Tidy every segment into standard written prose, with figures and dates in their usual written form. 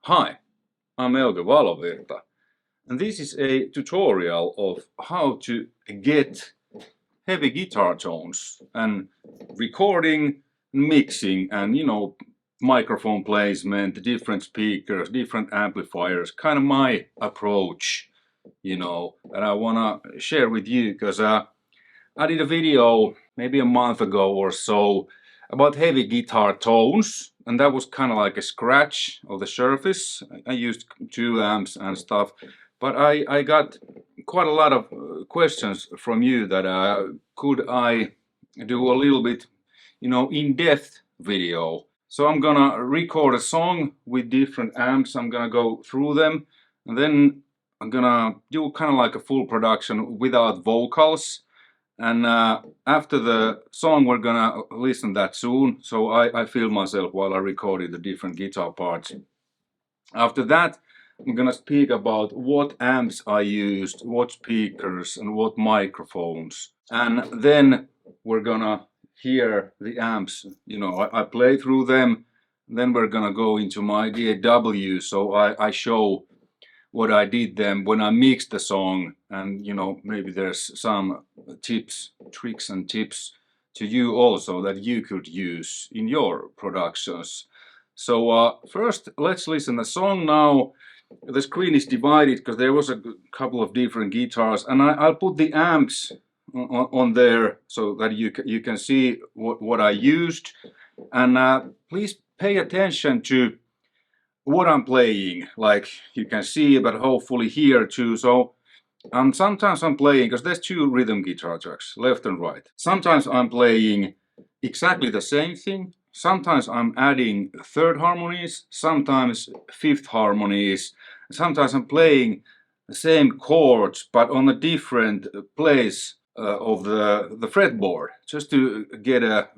Hi, I'm Euge Valovirta, and this is a tutorial of how to get heavy guitar tones and recording, mixing, and microphone placement, different speakers, different amplifiers, kind of my approach, that I wanna share with you, because I did a video maybe a month ago or so about heavy guitar tones, and that was kind of like a scratch of the surface. I used 2 amps and stuff, but I got quite a lot of questions from you that could I do a little bit, in-depth video. So I'm gonna record a song with different amps. I'm gonna go through them, and then I'm gonna do kind of like a full production without vocals. And after the song, we're gonna listen that soon. So I filmed myself while I recorded the different guitar parts. After that, I'm gonna speak about what amps I used, what speakers, and what microphones. And then we're gonna hear the amps. I play through them. Then we're gonna go into my DAW. So I show what I did then when I mixed the song, and maybe there's some tricks and tips to you also that you could use in your productions. So first let's listen the song now. The screen is divided because there was a couple of different guitars, and I'll put the amps on there so that you can see what I used. And please pay attention to what I'm playing, like you can see, but hopefully hear too. So sometimes I'm playing, because there's 2 rhythm guitar tracks, left and right. Sometimes I'm playing exactly the same thing. Sometimes I'm adding 3rd harmonies, sometimes 5th harmonies. Sometimes I'm playing the same chords, but on a different place of the fretboard, just to get a,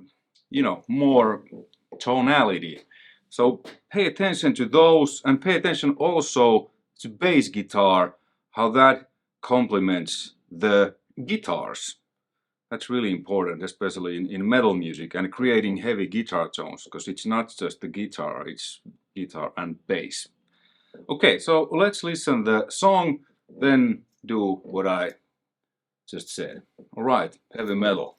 more tonality. So pay attention to those, and pay attention also to bass guitar, how that complements the guitars. That's really important, especially in metal music and creating heavy guitar tones, because it's not just the guitar, it's guitar and bass. Okay, so let's listen the song, then do what I just said. All right, heavy metal.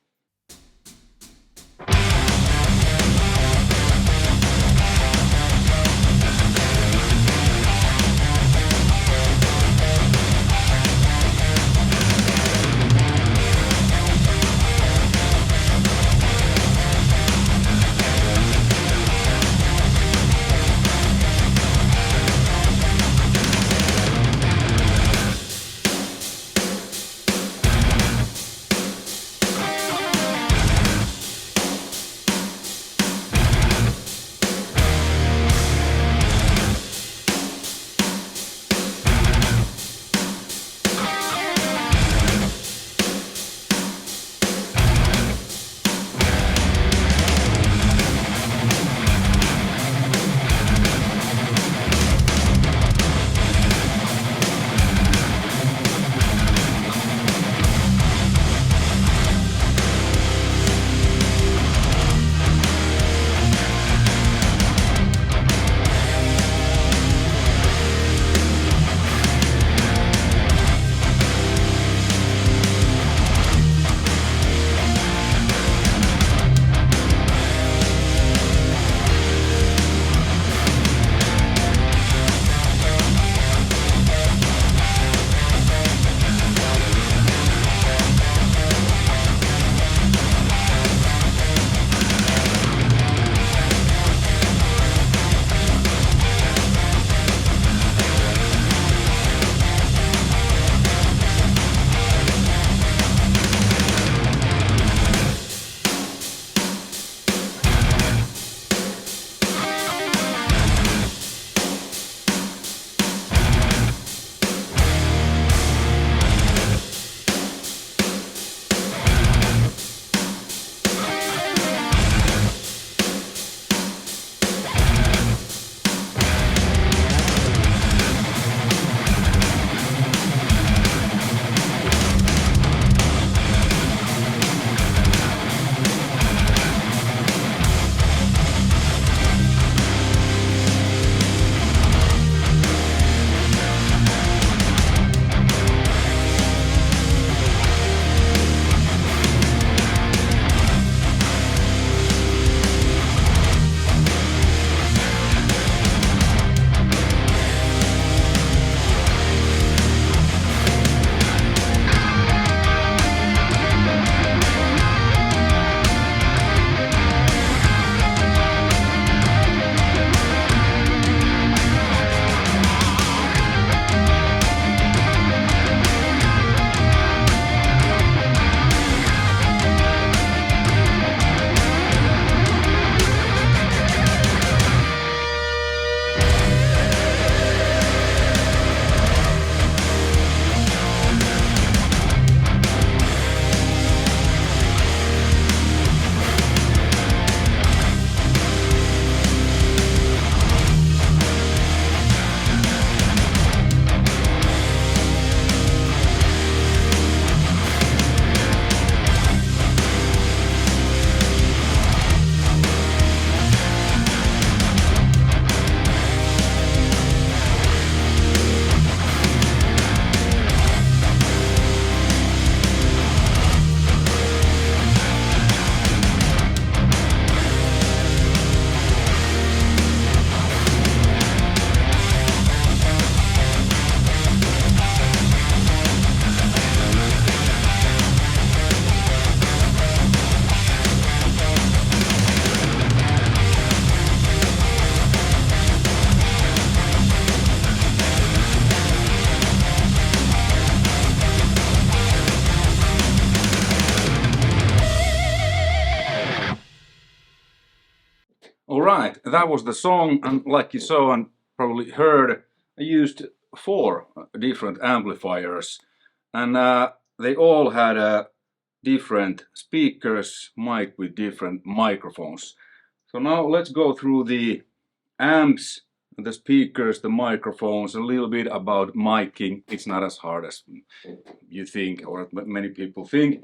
Alright, that was the song, and like you saw and probably heard, I used 4 different amplifiers, and they all had different speakers, mic with different microphones. So now let's go through the amps, the speakers, the microphones, a little bit about miking. It's not as hard as you think, or many people think.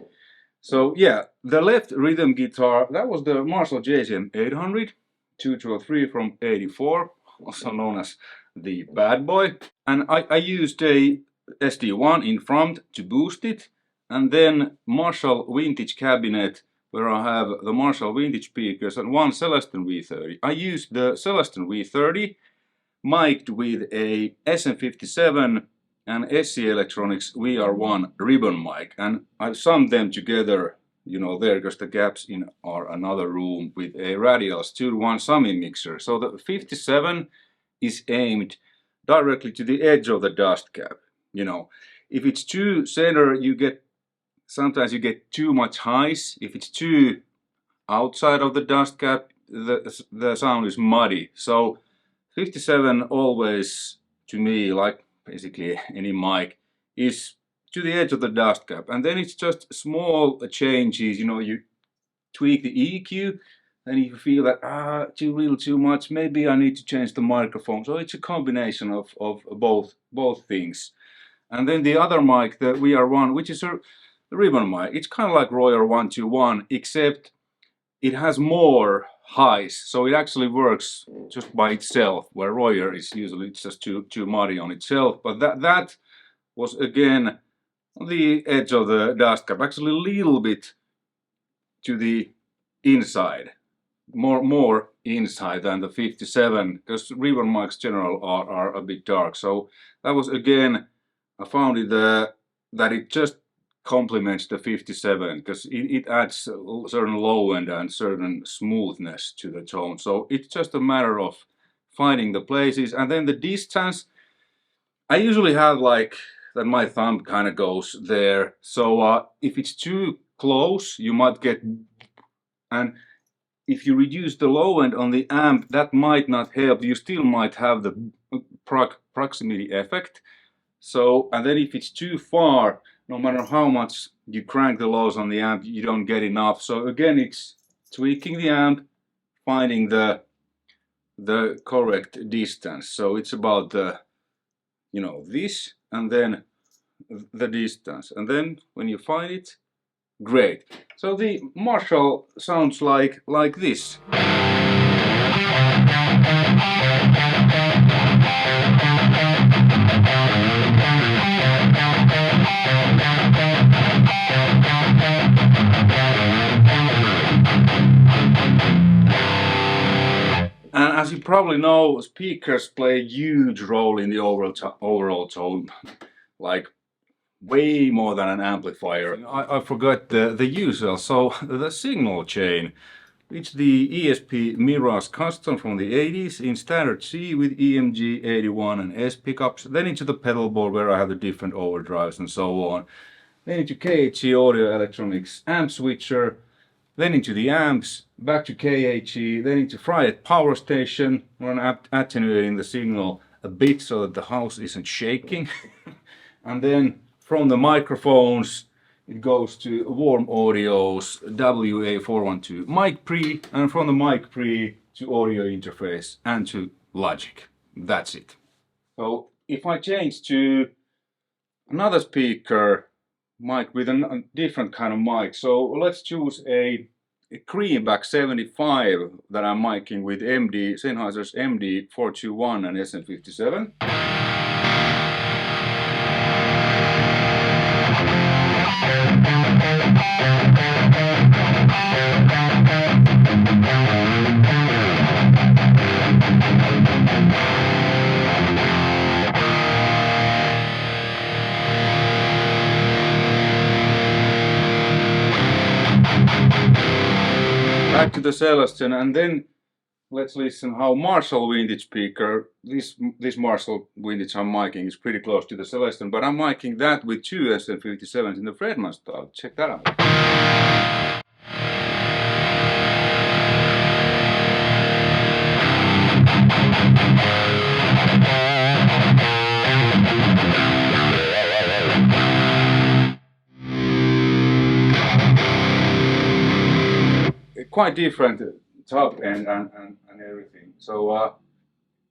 So yeah, the left rhythm guitar, that was the Marshall JCM 800 203 from '84, also known as the bad boy. And I used a SD1 in front to boost it, and then Marshall vintage cabinet where I have the Marshall vintage speakers and one Celestion V30. I used the Celestion V30 mic'd with a SM57 and SC Electronics VR1 ribbon mic, and I've summed them together, you know, there, because the gaps in are another room, with a radial Studio 1 summing mixer. So the 57 is aimed directly to the edge of the dust cap. You know, if it's too center, sometimes you get too much highs. If it's too outside of the dust cap, the sound is muddy. So 57 always, to me, like basically any mic, is to the edge of the dust cap, and then it's just small changes. You know, you tweak the EQ, and if you feel that too much, maybe I need to change the microphone. So it's a combination of both things. And then the other mic, the VR1, which is a ribbon mic, it's kind of like Royer 121, except it has more highs, so it actually works just by itself, where Royer is usually just too muddy on itself. But that was again on the edge of the dust cap, actually a little bit to the inside, more inside than the 57, because ribbon mics general are a bit dark. So that was again, I found it that it just complements the 57, because it adds a certain low end and certain smoothness to the tone. So it's just a matter of finding the places. And then the distance, I usually have like that my thumb kind of goes there. So if it's too close, you might get, and if you reduce the low end on the amp, that might not help. You still might have the proximity effect. So, and then if it's too far, no matter how much you crank the lows on the amp, you don't get enough. So again, it's tweaking the amp, finding the correct distance. So it's about the, you know, this, and then the distance. And then when you find it, great. So the Marshall sounds like this. And as you probably know, speakers play a huge role in the overall tone, like way more than an amplifier. I forgot the usual, so the signal chain. It's the ESP Mirage Custom from the 80s in standard C with EMG 81 and S pickups. Then into the pedal board where I have the different overdrives and so on. Then into KHE Audio Electronics amp switcher. Then into the amps, back to KHE, then into Fried Power Station, where I'm attenuating the signal a bit so that the house isn't shaking. And then from the microphones, it goes to Warm Audio's WA412 mic pre, and from the mic pre to audio interface and to Logic. That's it. So if I change to another speaker, mic with a different kind of mic, so let's choose a Greenback 75 that I'm miking with Sennheiser's MD421 and SM57. Back to the Celestion, and then let's listen how Marshall vintage speaker, this Marshall vintage I'm miking is pretty close to the Celestion, but I'm miking that with 2 SM57s in the Fredman style. Check that out. quite different top end and everything. So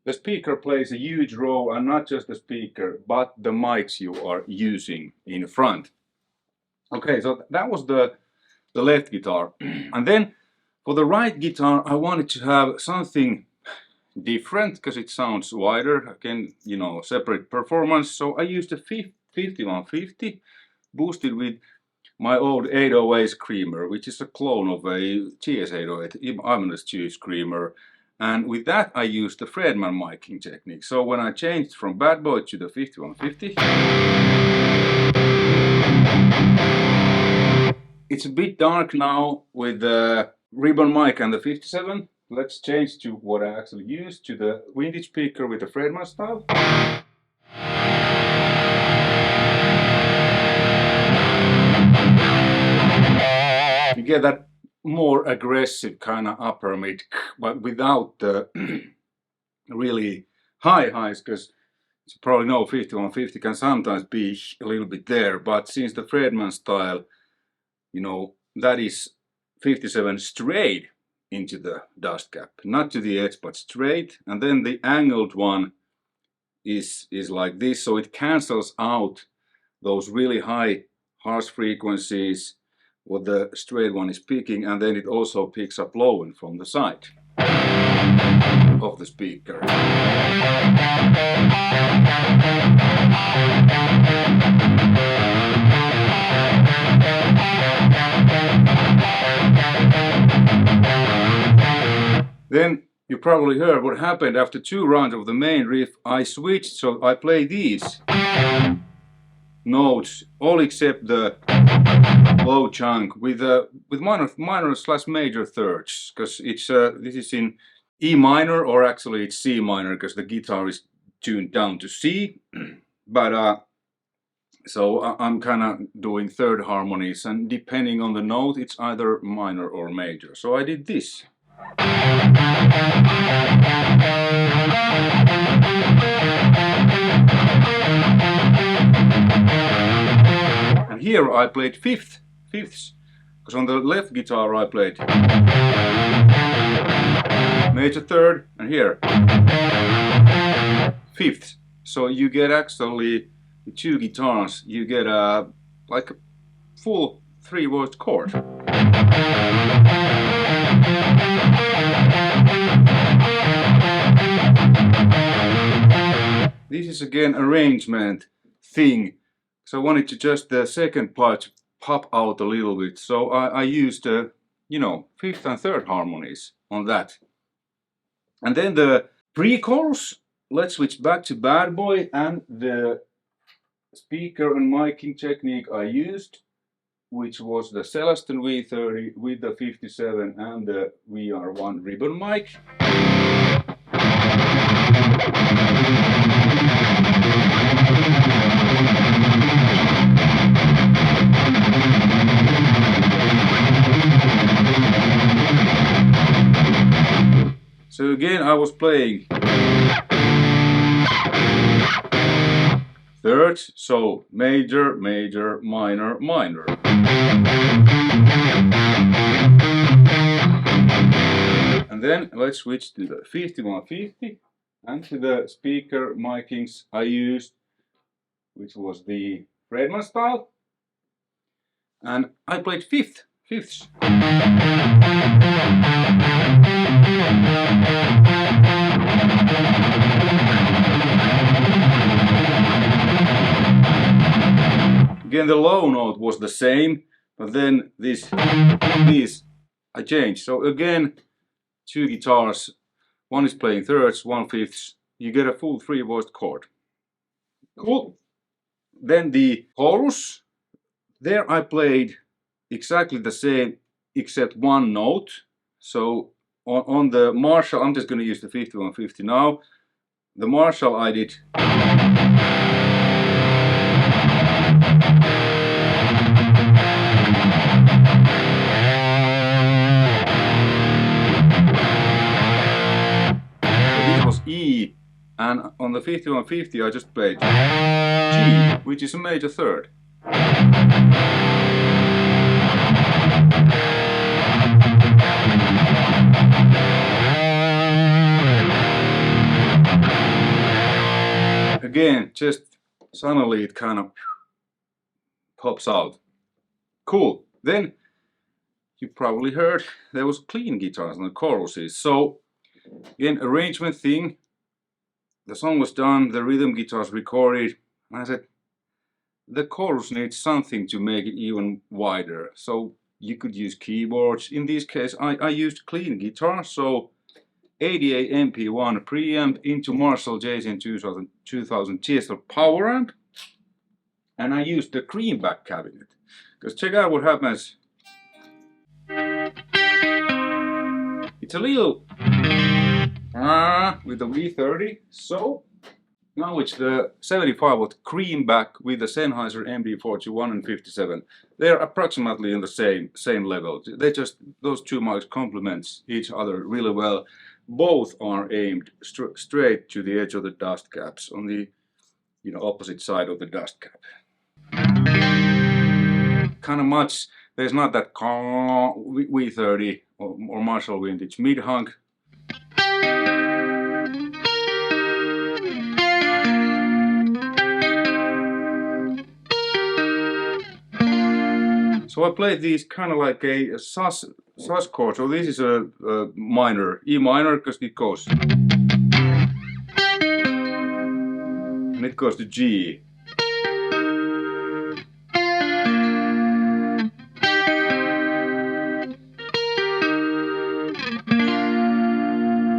the speaker plays a huge role, and not just the speaker, but the mics you are using in front. Okay, so that was the left guitar. And then for the right guitar, I wanted to have something different because it sounds wider, again, you know, separate performance. So I used a 5150 boosted with my old 808 Screamer, which is a clone of a GS808 Ibanez 2 Screamer. And with that I used the Friedman miking technique. So when I changed from Bad Boy to the 5150, it's a bit dark now with the ribbon mic and the 57. Let's change to what I actually used, to the vintage speaker with the Friedman style. You get that more aggressive kind of upper mid, but without the really high highs, because you probably know 5150 can sometimes be a little bit there, but since the Friedman style, you know, that is 57 straight into the dust cap, not to the edge but straight, and then the angled one is like this, so it cancels out those really high harsh frequencies what the straight one is picking, and then it also picks up low end from the side of the speaker. Then you probably heard what happened after 2 rounds of the main riff. I switched, so I play these notes, all except the low chunk with minor slash major thirds, because it's this is in E minor, or actually it's C minor, because the guitar is tuned down to C. But so I'm kind of doing third harmonies, and depending on the note, it's either minor or major. So I did this. And here I played fifths, because on the left guitar I played major third, and here fifths. So you get actually, with 2 guitars, you get like a full 3-voiced chord. This is again arrangement thing, so I wanted to just the second part pop out a little bit, so I used you know, 5th and 3rd harmonies on that. And then the pre-chorus, let's switch back to Bad Boy, and the speaker and miking technique I used, which was the Celestion V30 with the 57 and the VR1 ribbon mic. So again I was playing thirds, so major, major, minor, minor. And then let's switch to the 5150 and to the speaker micings I used, which was the Friedman style. And I played fifths. Again, the low note was the same, but then these I changed. So again, 2 guitars, one is playing thirds, one fifths. You get a full 3-voiced chord. Cool. Then the chorus, there I played exactly the same except 1 note. So on the Marshall, I'm just going to use the 5150 now. The Marshall I did E, and on the 5150 I just played G, which is a major third. again, just suddenly it kind of pops out. Cool. Then you probably heard there was clean guitars on the choruses. So again, arrangement thing. The song was done, the rhythm guitars recorded, and I said the chorus needs something to make it even wider. So you could use keyboards. In this case, I used clean guitar, so 88 MP1 preamp into Marshall JSN 2000 GSL power amp, and I used the greenback cabinet. Because check out what happens. It's a little with the V30. So now it's the 75-watt greenback with the Sennheiser MD41 and 57. They're approximately in the same level. They just, those two mics complement each other really well. Both are aimed straight to the edge of the dust caps on the opposite side of the dust cap. Kind of much. There's not that V30 or Marshall vintage mid-hung. So I played these kind of like a sus chord. So this is a minor, E minor, because it goes, and it goes to G.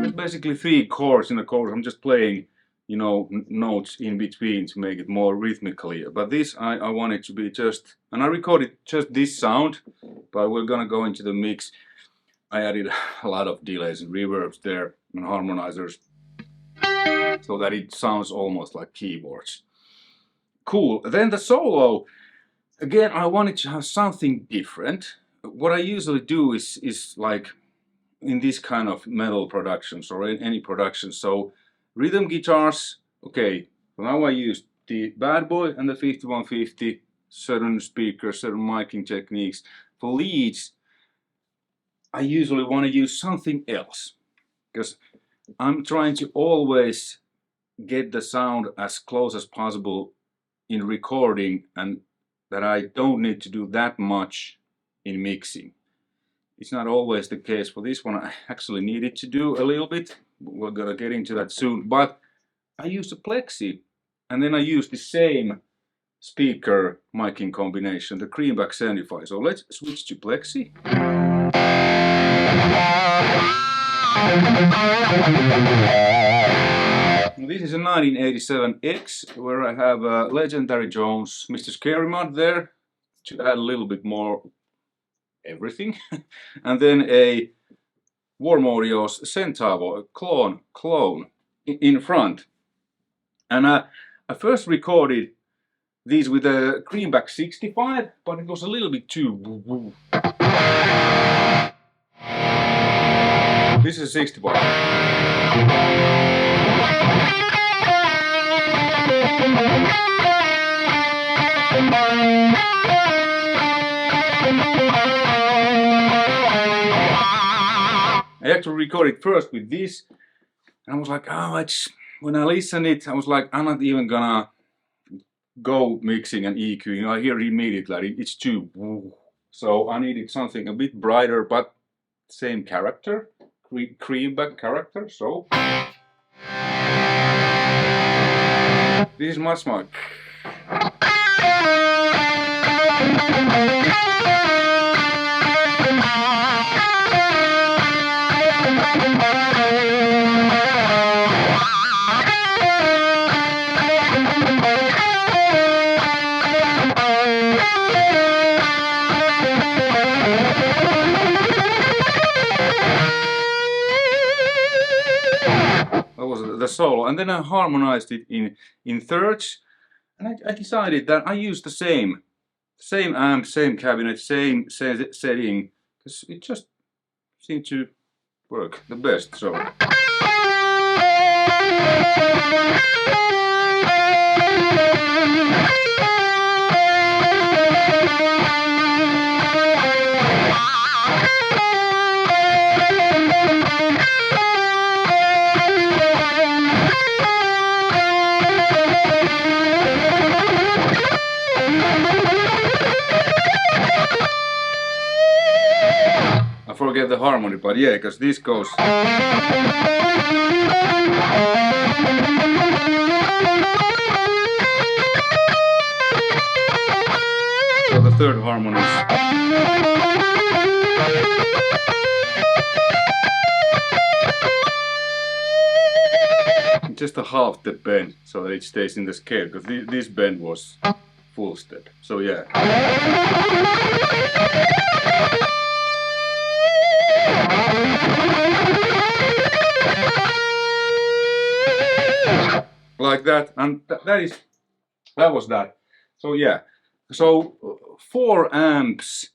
There's basically 3 chords in the chorus. I'm just playing, notes in between to make it more rhythmically. But this I want it to be just, and I recorded just this sound, but we're gonna go into the mix. I added a lot of delays and reverbs there and harmonizers so that it sounds almost like keyboards. Cool. Then the solo, again, I wanted to have something different. What I usually do is like in this kind of metal productions or in any production. So rhythm guitars, okay, now I use the Bad Boy and the 5150, certain speakers, certain miking techniques. For leads, I usually want to use something else, because I'm trying to always get the sound as close as possible in recording, and that I don't need to do that much in mixing. It's not always the case. For this one I actually needed to do a little bit. We're gonna get into that soon. But I used a plexi, and then I used the same speaker miking combination, the Greenback 75. So let's switch to plexi. This is a 1987X, where I have a legendary Jones Mr. Scary Mod there to add a little bit more everything, and then a Warm Audio's Centavo, a clone in front. And I first recorded these with a Greenback 65, but it was a little bit too woo-woo. This is a 65. I actually recorded first with this, and I was like, when I listened it, I was like, I'm not even gonna go mixing and EQing. I hear immediately it's too woo. So I needed something a bit brighter, but same character, Greenback character. So this is much more. That was the solo, and then I harmonized it in thirds, and I decided that I use the same amp, same cabinet, same setting, because it just seemed to work the best. So get the harmony, but yeah, because this goes. So the third harmony is. Just a half the bend so that it stays in the scale, because this bend was full step. So yeah. Like that, and that was that. So yeah. So 4 amps,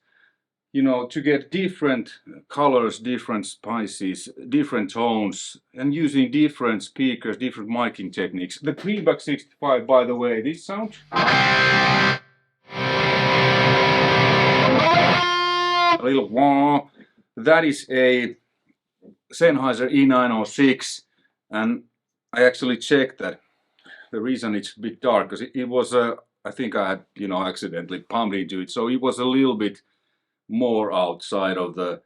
you know, to get different colors, different spices, different tones, and using different speakers, different miking techniques. The Greenback 65, by the way, this sound. A little wah. That is a Sennheiser E906, and I actually checked that. The reason it's a bit dark, because it was I think I had, you know, accidentally bumped into it, so it was a little bit more outside of the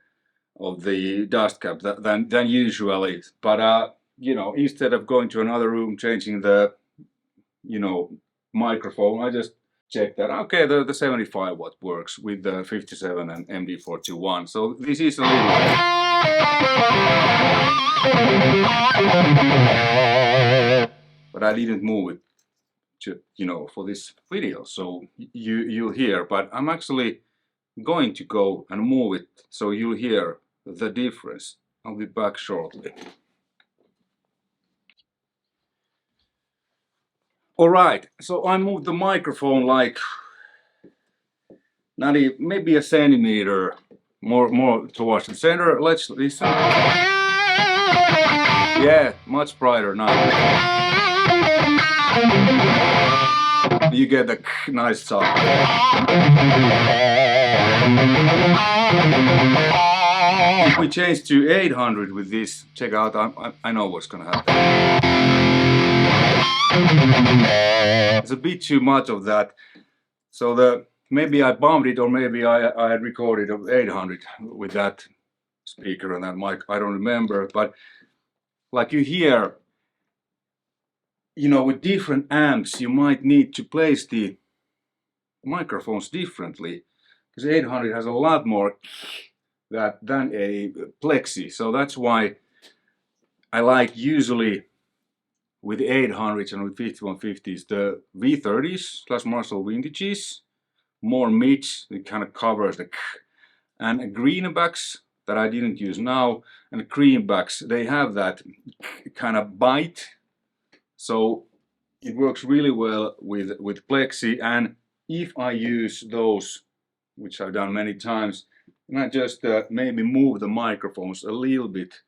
dust cap than usually. But you know, instead of going to another room, changing the, you know, microphone, I just checked that okay, the 75 watt works with the 57 and MD421. So this is a little. But I didn't move it to, you know, for this video, so you'll hear. But I'm actually going to go and move it so you'll hear the difference. I'll be back shortly. Alright, so I moved the microphone like maybe a centimeter more towards the center. Let's listen. Yeah, much brighter now. You get the nice sound. If we change to 800 with this, check out, I know what's gonna happen. It's a bit too much of that. So maybe I bumped it, or maybe I had recorded of 800 with that speaker and that mic, I don't remember. But like you hear, you know, with different amps, you might need to place the microphones differently, because 800 has a lot more than a plexi. So that's why I like usually with 800s and with 5150s the V30s / Marshall vintages, more mids, it kind of covers the and greenbacks that I didn't use now, and greenbacks, they have that kind of bite, so it works really well with plexi. And if I use those, which I've done many times, and I just maybe move the microphones a little bit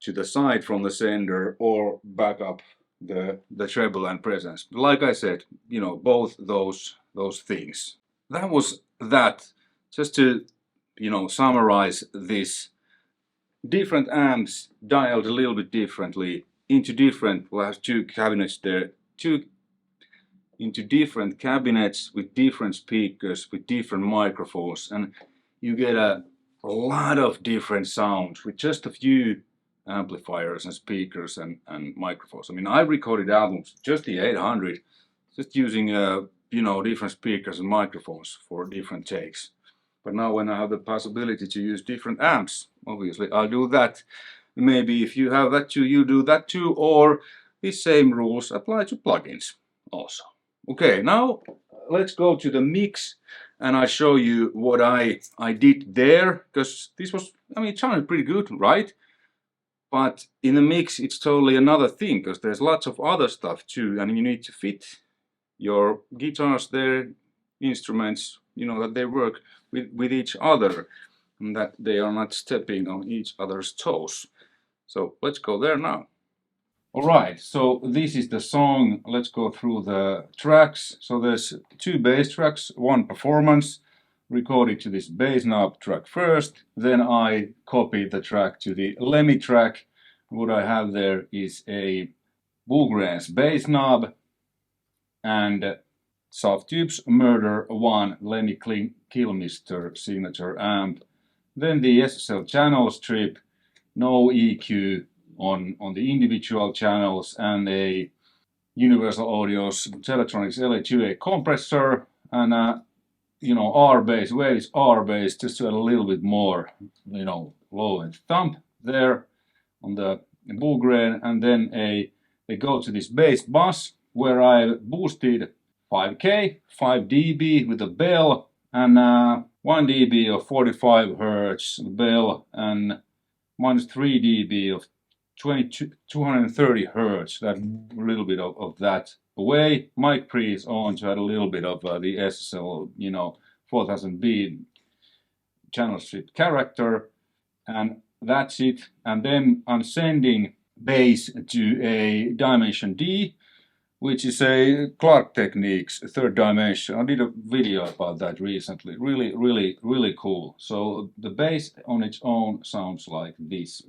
to the side from the sender, or back up the treble and presence. Like I said, you know, both those things. That was that. Just to, you know, summarize this. Different amps dialed a little bit differently into different, we'll have 2 cabinets there, into different cabinets with different speakers, with different microphones, and you get a lot of different sounds with just a few amplifiers and speakers and microphones. I mean, I recorded albums, just the 800, just using you know, different speakers and microphones for different takes. But now when I have the possibility to use different amps, obviously I'll do that. Maybe if you have that too, you do that too, or the same rules apply to plugins also. Okay, now let's go to the mix and I show you what I did there, because this was, I mean, it sounded pretty good, right? But in the mix it's totally another thing, because there's lots of other stuff too, and you need to fit your guitars, their instruments, you know, that they work with each other, and that they are not stepping on each other's toes. So let's go there now. Alright, so this is the song. Let's go through the tracks. So there's 2 bass tracks, 1 performance, recorded to this bass knob track first, then I copied the track to the Lemmy track. What I have there is a Bullgrains bass knob and Soft Tubes Murder 1 Lemmy Kilmister signature amp, Then the SSL channel strip, no EQ on the individual channels, and a Universal Audio's Teletronics LA2A compressor, and R-bass, waves R-bass, just to add a little bit more, low end thump there on the bow grain, and then they go to this bass bus where I boosted 5K, 5 dB with a bell, and 1 dB of 45 Hertz bell, and minus 3 dB of 230 Hertz, that little bit of that away. Mic pre is on to add a little bit of the SSL, 4000B channel strip character, and that's it. And then I'm sending bass to a dimension D, which is a Clark Techniques third dimension. I did a video about that recently. Really, really, really cool. So the bass on its own sounds like this.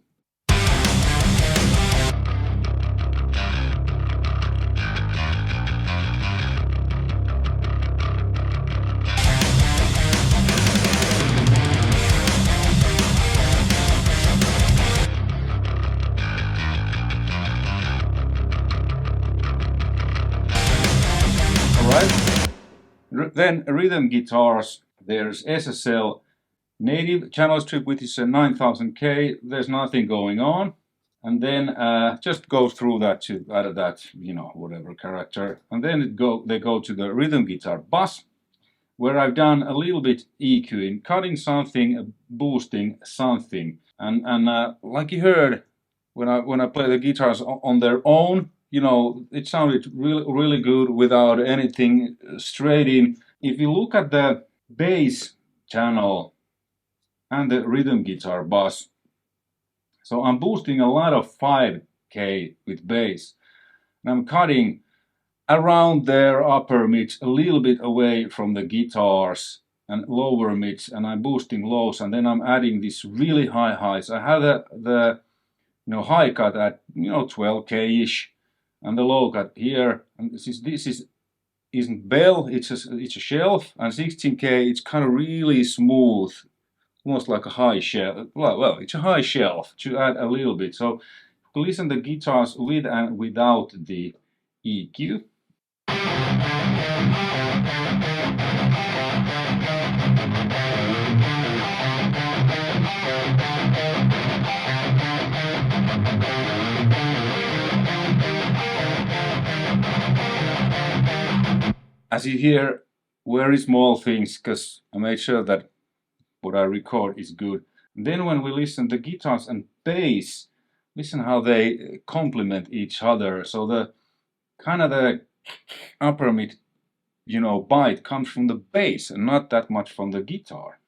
Then rhythm guitars, there's SSL native channel strip, which is a 9000K. There's nothing going on. And then just go through that to add that, whatever character. And then they go to the rhythm guitar bus, where I've done a little bit EQing, cutting something, boosting something. And like you heard, when I play the guitars on their own, it sounded really, really good without anything straight in. If you look at the bass channel and the rhythm guitar bus, so I'm boosting a lot of 5K with bass, and I'm cutting around their upper mids, a little bit away from the guitars, and lower mids, and I'm boosting lows, and then I'm adding these really high highs. I have the high cut at 12K-ish, and the low cut here, and this isn't bell, it's a shelf, and 16K, it's kind of really smooth, almost like a high shelf. Well, it's a high shelf to add a little bit. So listen to the guitars with and without the EQ. As you hear, very small things, because I made sure that what I record is good. And then when we listen to guitars and bass, listen how they complement each other. So the kind of the upper mid, bite comes from the bass and not that much from the guitar.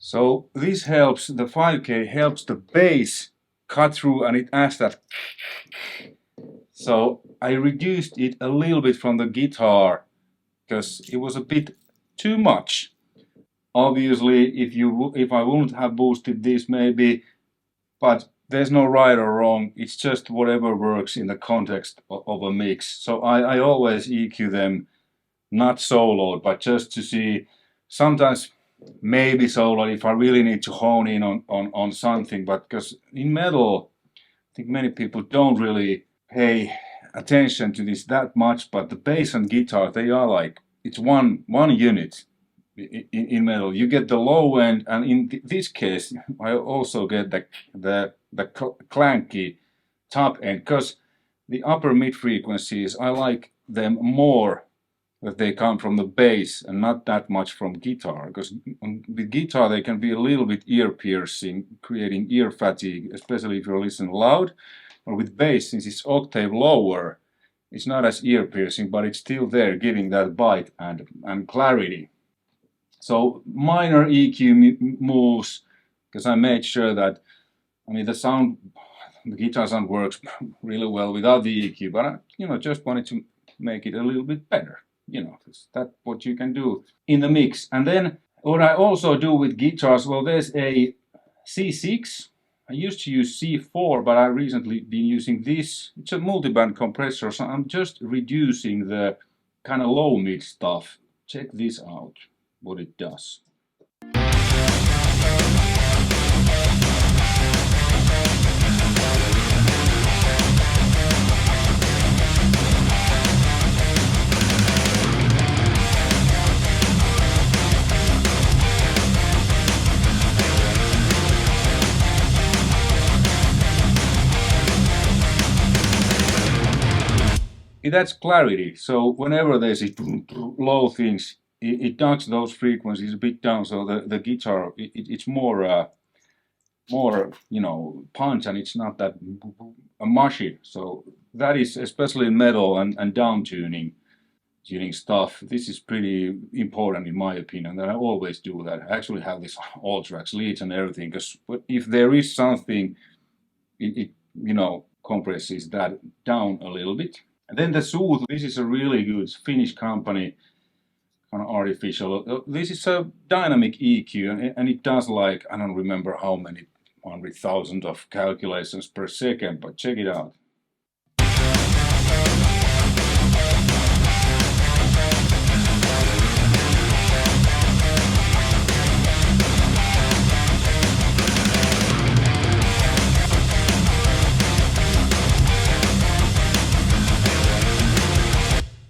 So this helps, the 5K helps the bass cut through, and it adds that. So I reduced it a little bit from the guitar because it was a bit too much. Obviously, if I wouldn't have boosted this, maybe, but there's no right or wrong. It's just whatever works in the context of a mix. So I always EQ them, not soloed, but just to see. Sometimes maybe solo if I really need to hone in on something, but because in metal, I think many people don't really pay attention to this that much, but the bass and guitar, they are like, it's one unit in metal. You get the low end, and in this case, I also get the clanky top end, because the upper mid frequencies, I like them more that they come from the bass and not that much from guitar, because with guitar they can be a little bit ear piercing, creating ear fatigue, especially if you're listening loud. Or with bass, since it's octave lower, it's not as ear piercing, but it's still there, giving that bite and clarity. So minor EQ moves, because I made sure that, I mean, the guitar sound works really well without the EQ, but I, just wanted to make it a little bit better. That's what you can do in the mix. And then what I also do with guitars, well, there's a C6. I used to use C4, but I've recently been using this. It's a multiband compressor, so I'm just reducing the kind of low mid stuff. Check this out, what it does. It adds clarity, so whenever there's low things, it knocks those frequencies a bit down, so the guitar, it's more punch, and it's not that mushy. So that is, especially in metal and down tuning stuff, this is pretty important in my opinion, that I always do that. I actually have this all tracks, leads and everything, because if there is something, it compresses that down a little bit. And then the Soothe, this is a really good Finnish company, kind of artificial. This is a dynamic EQ, and it does like, I don't remember how many 100,000 of calculations per second, but check it out.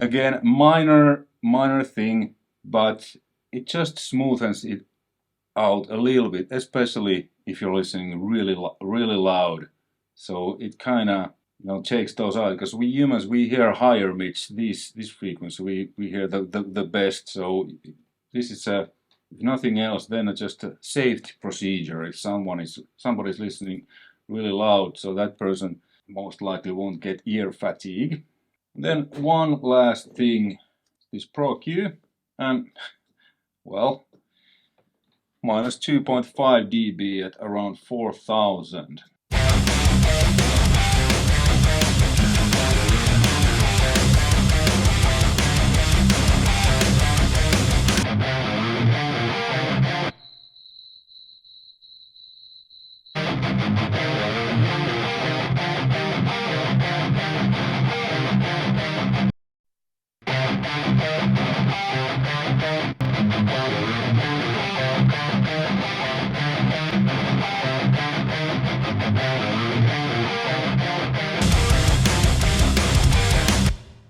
Again, minor thing, but it just smoothens it out a little bit, especially if you're listening really loud. So it kind of takes those out, because we humans, we hear higher mids, this frequency, we hear the best. So this is if nothing else, then just a safety procedure. If somebody's listening really loud, so that person most likely won't get ear fatigue. Then one last thing, this Pro Q, and well, minus 2.5 dB at around 4000.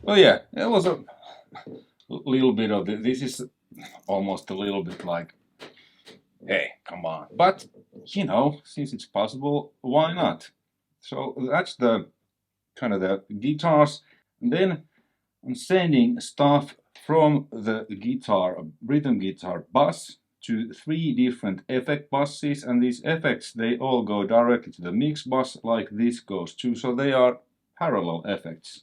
Well, yeah, it was a little bit of this is almost a little bit like, hey, come on. But, since it's possible, why not? So that's the kind of the guitars. And then I'm sending stuff from the guitar, rhythm guitar bus, to 3 different effect buses, and these effects, they all go directly to the mix bus, like this goes to, so they are parallel effects.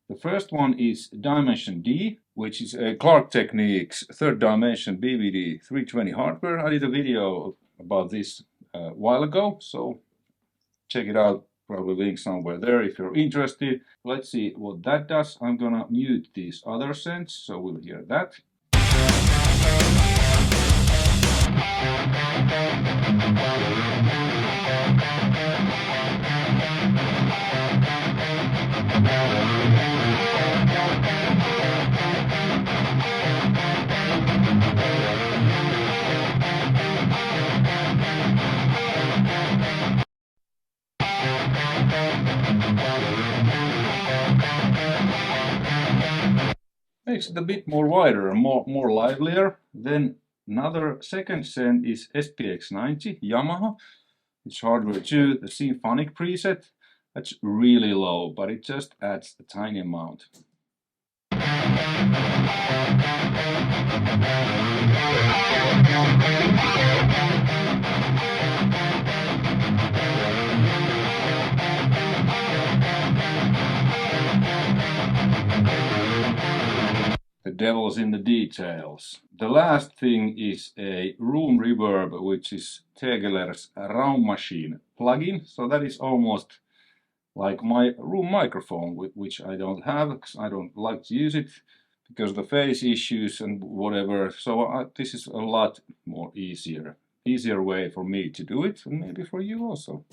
The first one is Dimension D, which is a Clark Techniques third dimension BBD 320 hardware. I did a video about this a while ago, so check it out, probably link somewhere there if you're interested. Let's see what that does. I'm gonna mute these other sends, so we'll hear that. Makes it a bit more wider and more livelier. Then another second send is SPX90 Yamaha. It's hardware 2, the symphonic preset. That's really low, but it just adds a tiny amount. The devil's in the details. The last thing is a room reverb, which is Tegeler's Raummachine plugin. So that is almost like my room microphone, which I don't have because I don't like to use it because of the phase issues and whatever. So this is a lot more easier way for me to do it, and maybe for you also.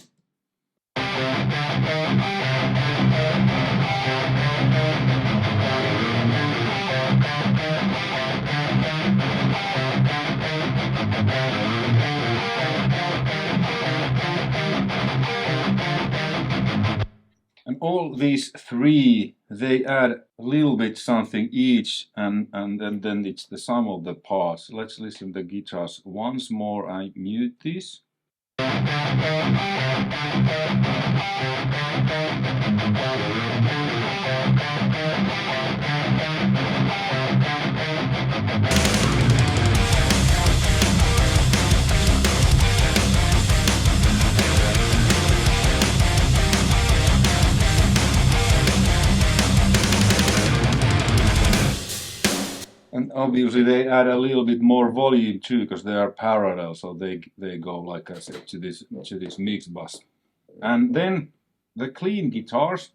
And all these three, they add a little bit something each, and then it's the sum of the parts. Let's listen to the guitars once more. I mute this. And obviously they add a little bit more volume too, because they are parallel, so they go, like I said, to this mix bus. And then the clean guitars.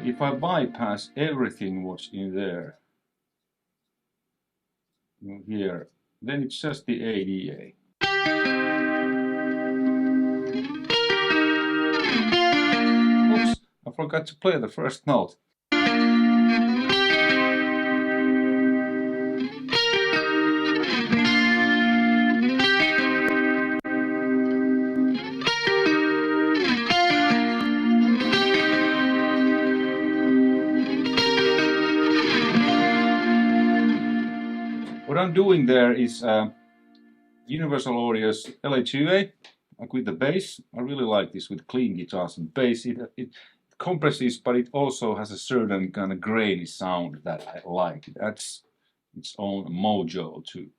If I bypass everything what's in there, here, then it's just the ADA. Oops, I forgot to play the first note. What I'm doing there is Universal Audio's LA2A, like with the bass. I really like this with clean guitars and bass. It compresses, but it also has a certain kind of grainy sound that I like. It adds its own mojo to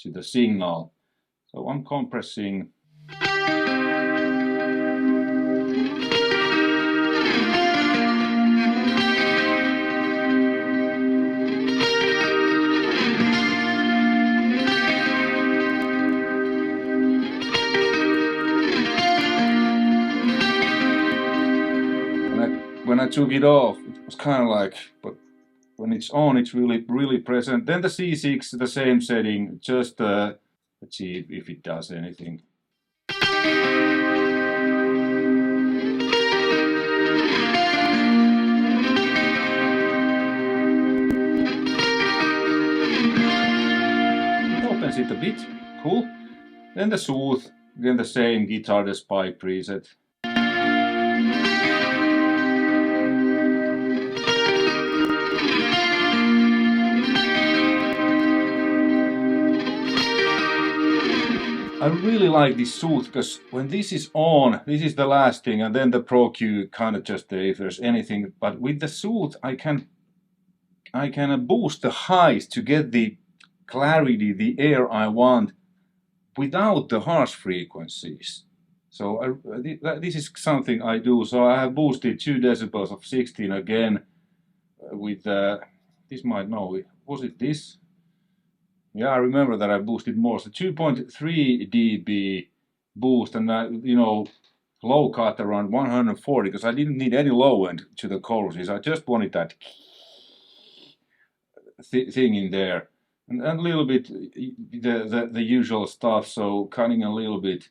the signal. So I'm compressing. When I took it off, it was kind of like, but when it's on, it's really present. Then the C6, the same setting, just let's see if it does anything. It opens it a bit, cool. Then the Soothe, again the same guitar, the Spike preset. I really like this Soothe because when this is on, this is the last thing, and then the Pro Q kind of just if there's anything. But with the Soothe, I can boost the highs to get the clarity, the air I want, without the harsh frequencies. So this is something I do. So I have boosted 2 decibels of 16 again with this might know, was it this? Yeah, I remember that I boosted more. So 2.3 dB boost, and you know, low cut around 140 because I didn't need any low end to the choruses. I just wanted that thing in there, and a little bit the usual stuff. So cutting a little bit,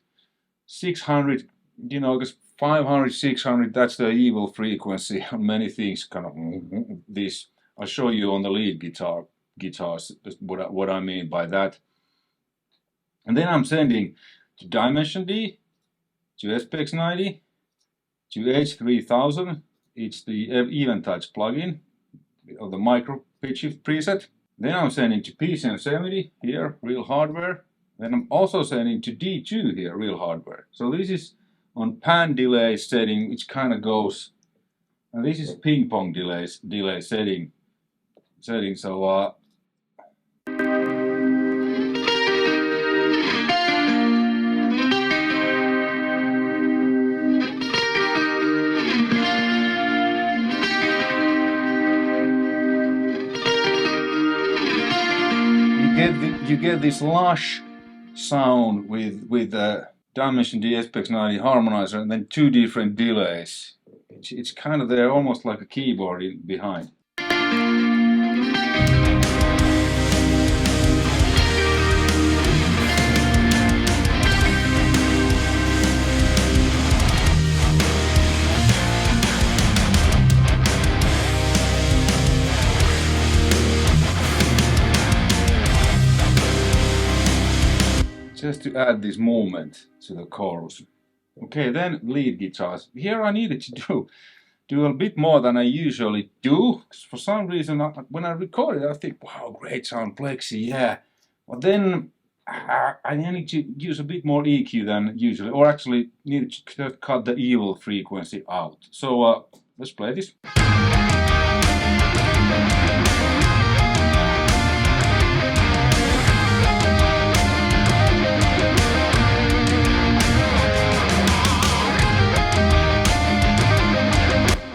600, you know, because 500, 600, that's the evil frequency on many things. Kind of this. I'll show you on the lead guitars what I mean by that. And then I'm sending to Dimension D, to SPX 90, to H3000. It's the Eventide plugin of the micro pitch shift preset. Then I'm sending to PCM70 here, real hardware. Then I'm also sending to D2 here, real hardware. So this is on pan delay setting, which kind of goes, and this is ping pong delay setting. So you get this lush sound with Dimension D SPX 90 harmonizer and then two different delays. It's kind of there, almost like a keyboard behind. Just to add this moment to the chorus. Okay, then lead guitars. Here I needed to do a bit more than I usually do. For some reason, when I recorded, I think, wow, great sound, Plexi, yeah. But then I needed to use a bit more EQ than usually, or actually needed to cut the evil frequency out. So let's play this.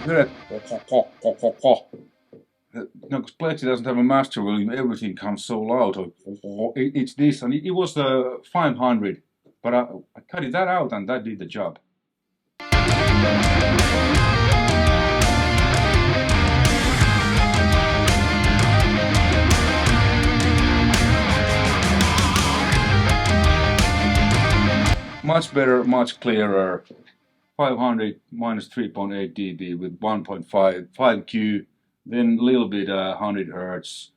No, because Plexi doesn't have a master volume, everything comes so loud. It's this, and it was the 500, but I cut that out and that did the job. Much better, much clearer. 500 minus 3.8 dB with 1.5 Q, then a little bit 100 Hertz,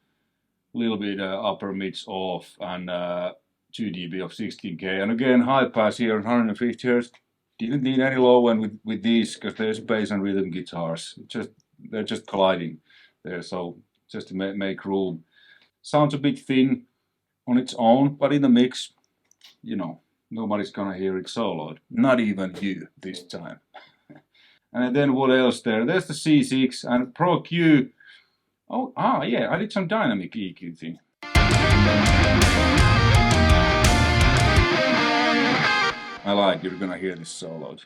a little bit upper mids off, and 2 dB of 16K. And again, high pass here, 150 Hertz. Didn't need any low end with these because there's bass and rhythm guitars. They're just colliding there, so just to make room. Sounds a bit thin on its own, but in the mix, you know, nobody's gonna hear it soloed. Not even you this time. And then what else there? There's the C6 and Pro Q. Oh, yeah, I did some dynamic EQ thing. I like you're gonna hear this soloed.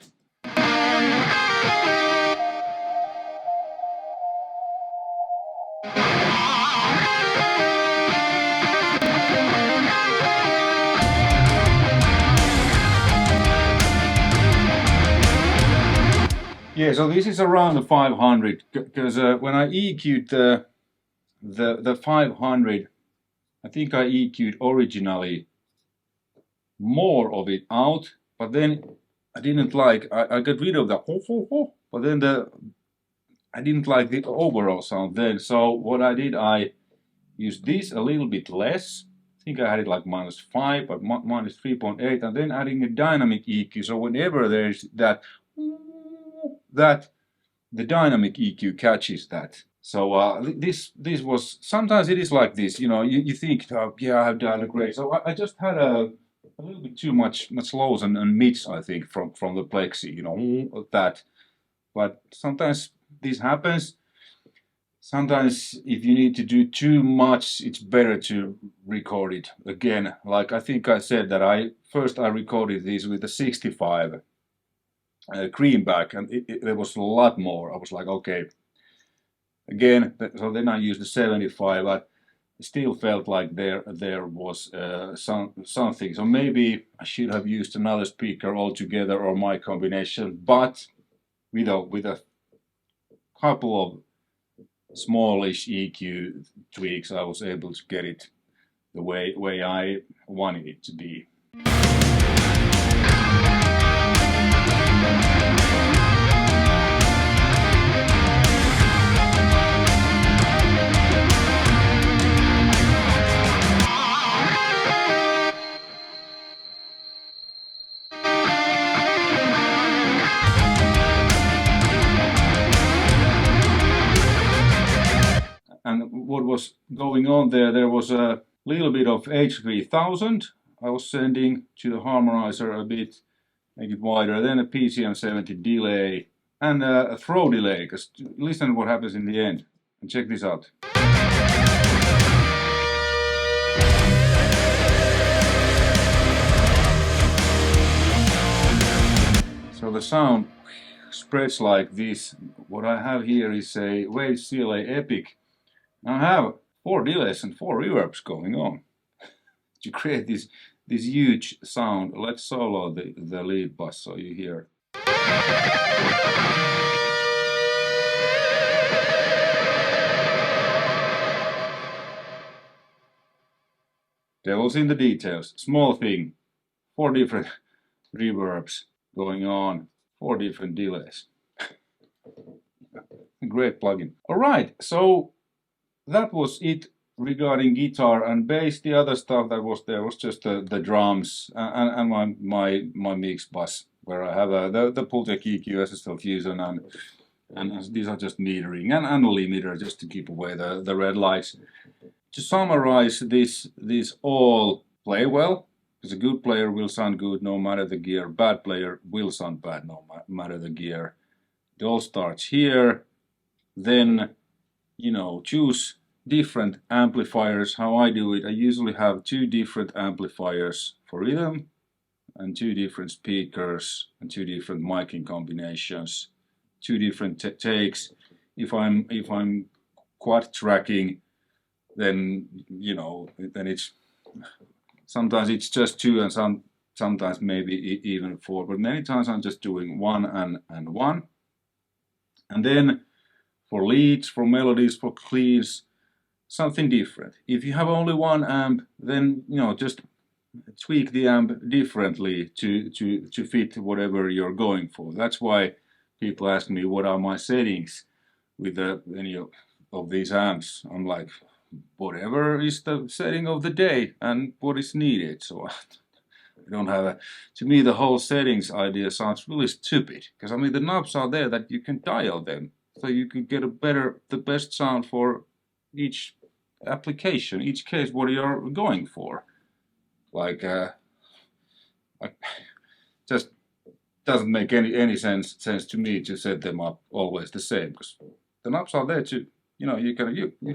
Yeah, so this is around the 500 because when I EQ'd the 500, I think I EQ'd originally more of it out, but then I didn't like, I got rid of the but then I didn't like the overall sound then. So what I did, I used this a little bit less. I think I had it like -5, but minus 3.8, and then adding a dynamic EQ. So whenever there's that the dynamic EQ catches that. So this was, sometimes it is like this, you know, you think, oh, yeah, I have dialed great. So I just had a little bit too much lows and mids, I think, from the Plexi, you know, that. But sometimes this happens. Sometimes if you need to do too much, it's better to record it again. Like I think I said that I recorded this with a 65 greenback, and there was a lot more. I was like, okay, again. So then I used the 75, but I still felt like there was something. So maybe I should have used another speaker altogether or my combination. But with a couple of smallish EQ tweaks, I was able to get it the way I wanted it to be. And what was going on there, there was a little bit of H3000 I was sending to the harmonizer a bit, make it wider, then a PCM70 delay, and a throw delay, because listen to what happens in the end, and check this out. So the sound spreads like this. What I have here is a Waves CLA Epic. I have 4 delays and 4 reverbs going on to create this huge sound. Let's solo the lead bass so you hear. Devil's in the details. Small thing. 4 different reverbs going on. 4 different delays. Great plugin. Alright, so that was it regarding guitar and bass. The other stuff that was there was just the drums and my mix bus, where I have the Pultec EQ SSL Fusion and these are just metering and a limiter just to keep away the red lights. To summarize, these all play well, because a good player will sound good no matter the gear, bad player will sound bad no matter the gear. It all starts here, then, you know, choose different amplifiers. How I do it, I usually have 2 different amplifiers for rhythm and 2 different speakers and 2 different miking combinations, 2 different takes. If I'm quad tracking, then, you know, then it's sometimes it's just 2 and sometimes maybe even 4, but many times I'm just doing 1 and 1. And then for leads, for melodies, for cleans, something different. If you have only 1 amp, then, you know, just tweak the amp differently to fit whatever you're going for. That's why people ask me what are my settings with any of these amps. I'm like, whatever is the setting of the day and what is needed. So I don't have to me the whole settings idea sounds really stupid, because I mean the knobs are there that you can dial them, so you can get the best sound for each application, each case what you're going for. Like just doesn't make any sense to me to set them up always the same, because the knobs are there to, you know, you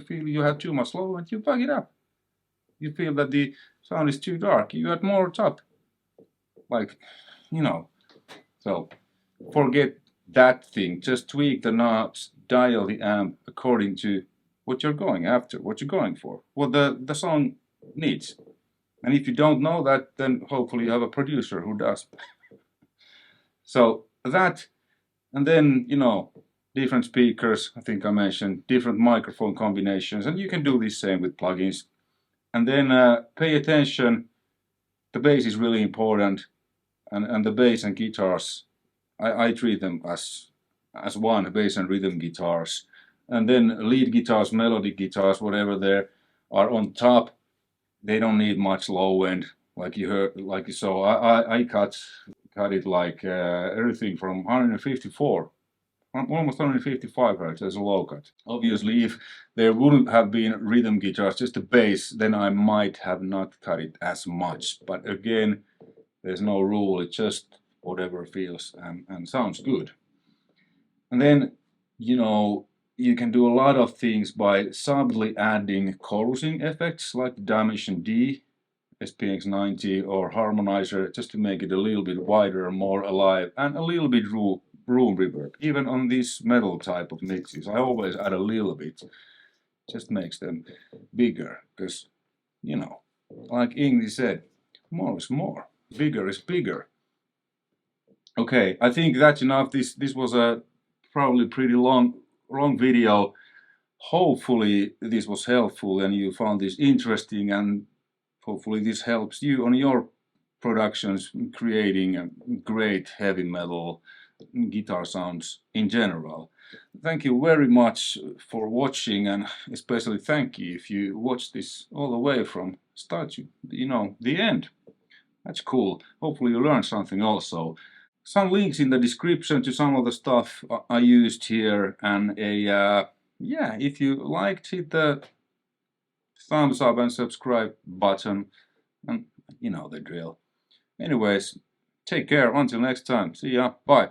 feel you have too much low and you plug it up. You feel that the sound is too dark, you add more top. Like, you know, so forget that thing. Just tweak the knobs, dial the amp according to what you're going after, what you're going for, what the song needs. And if you don't know that, then hopefully you have a producer who does. So that, and then, you know, different speakers, I think I mentioned, different microphone combinations, and you can do the same with plugins. And then pay attention, the bass is really important, and the bass and guitars, I treat them as one, bass and rhythm guitars. And then lead guitars, melody guitars, whatever there are on top, they don't need much low end, like you heard, like you saw. I cut it like everything from 154, almost 155 hertz as a low cut. Obviously, if there wouldn't have been rhythm guitars, just a bass, then I might have not cut it as much. But again, there's no rule, it's just whatever feels and sounds good. And then, you know, you can do a lot of things by subtly adding chorusing effects like Dimension D, SPX90 or Harmonizer, just to make it a little bit wider, more alive, and a little bit room reverb. Even on these metal type of mixes, I always add a little bit, just makes them bigger, because, you know, like Euge said, more is more, bigger is bigger. Okay, I think that's enough. This was a probably pretty long video. Hopefully this was helpful and you found this interesting, and hopefully this helps you on your productions creating a great heavy metal guitar sounds in general. Thank you very much for watching, and especially thank you if you watched this all the way from start to, you know, the end. That's cool. Hopefully you learned something also. Some links in the description to some of the stuff I used here, and a yeah, if you liked, hit the thumbs up and subscribe button, and you know the drill. Anyways, take care, until next time, see ya, bye.